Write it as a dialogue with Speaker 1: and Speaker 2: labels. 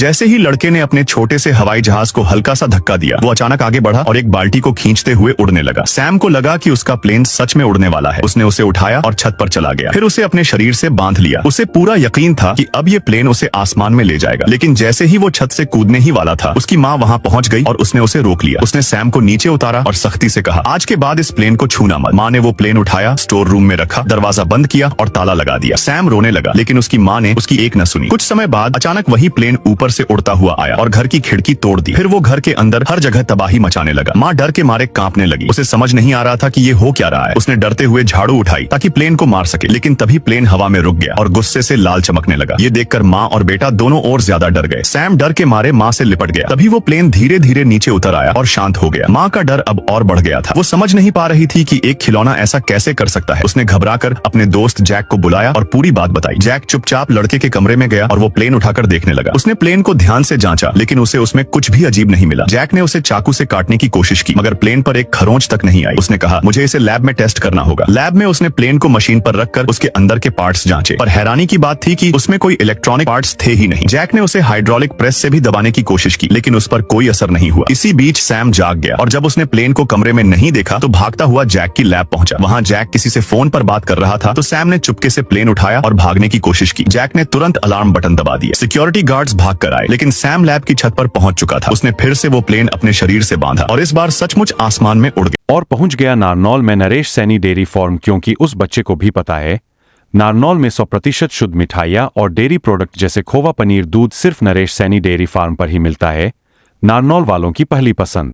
Speaker 1: जैसे ही लड़के ने अपने छोटे से हवाई जहाज को हल्का सा धक्का दिया, वो अचानक आगे बढ़ा और एक बाल्टी को खींचते हुए उड़ने लगा। सैम को लगा कि उसका प्लेन सच में उड़ने वाला है। उसने उसे उठाया और छत पर चला गया। फिर उसे अपने शरीर से बांध लिया। उसे पूरा यकीन था कि अब ये प्लेन उसे आसमान में ले जाएगा। लेकिन जैसे ही वो छत से कूदने ही वाला था, उसकी माँ वहाँ पहुँच गई और उसने उसे रोक लिया। उसने सैम को नीचे उतारा और सख्ती से कहा, आज के बाद इस प्लेन को छूना मत। माँ ने वो प्लेन उठाया, स्टोर रूम में रखा, दरवाजा बंद किया और ताला लगा दिया। सैम रोने लगा, लेकिन उसकी माँ ने उसकी एक न सुनी। कुछ समय बाद अचानक वही प्लेन ऊपर से उड़ता हुआ आया और घर की खिड़की तोड़ दी। फिर वो घर के अंदर हर जगह तबाही मचाने लगा। माँ डर के मारे कांपने लगी। उसे समझ नहीं आ रहा था कि ये हो क्या रहा है। उसने डरते हुए झाड़ू उठाई ताकि प्लेन को मार सके, लेकिन तभी प्लेन हवा में रुक गया और गुस्से से लाल चमकने लगा। ये देखकर माँ और बेटा दोनों और ज्यादा डर गए। सैम डर के मारे माँ से लिपट गया। तभी वो प्लेन धीरे धीरे नीचे उतर आया और शांत हो गया। माँ का डर अब और बढ़ गया था। वो समझ नहीं पा रही थी कि एक खिलौना ऐसा कैसे कर सकता है। उसने घबराकर अपने दोस्त जैक को बुलाया और पूरी बात बताई। जैक चुपचाप लड़के के कमरे में गया और वो प्लेन उठाकर देखने लगा। उसने प्लेन को ध्यान से जांचा, लेकिन उसे उसमें कुछ भी अजीब नहीं मिला। जैक ने उसे चाकू से काटने की कोशिश की, मगर प्लेन पर एक खरोंच तक नहीं आई। उसने कहा, मुझे इसे लैब में टेस्ट करना होगा। लैब में उसने प्लेन को मशीन पर रखकर उसके अंदर के पार्ट्स जांचे, पर हैरानी की बात थी कि उसमें कोई इलेक्ट्रॉनिक पार्ट्स थे ही नहीं। जैक ने उसे हाइड्रोलिक प्रेस से भी दबाने की कोशिश की, लेकिन उस पर कोई असर नहीं हुआ। इसी बीच सैम जाग गया और जब उसने प्लेन को कमरे में नहीं देखा तो भागता हुआ जैक की लैब पहुंचा। वहां जैक किसी से फोन पर बात कर रहा था, तो सैम ने चुपके से प्लेन उठाया और भागने की कोशिश की। जैक ने तुरंत अलार्म बटन दबा दिया। सिक्योरिटी गार्ड्स भाग कर आए, लेकिन सैम लैब की छत पर पहुंच चुका था। उसने फिर से वो प्लेन अपने शरीर से बांधा और इस बार सचमुच आसमान में उड़ गया
Speaker 2: और पहुंच गया नारनौल में नरेश सैनी डेयरी फार्म, क्योंकि उस बच्चे को भी पता है नारनौल में 100% शुद्ध मिठाइयाँ और डेयरी प्रोडक्ट जैसे खोवा, पनीर, दूध सिर्फ नरेश सैनी डेयरी फार्म पर ही मिलता है। नारनौल वालों की पहली पसंद।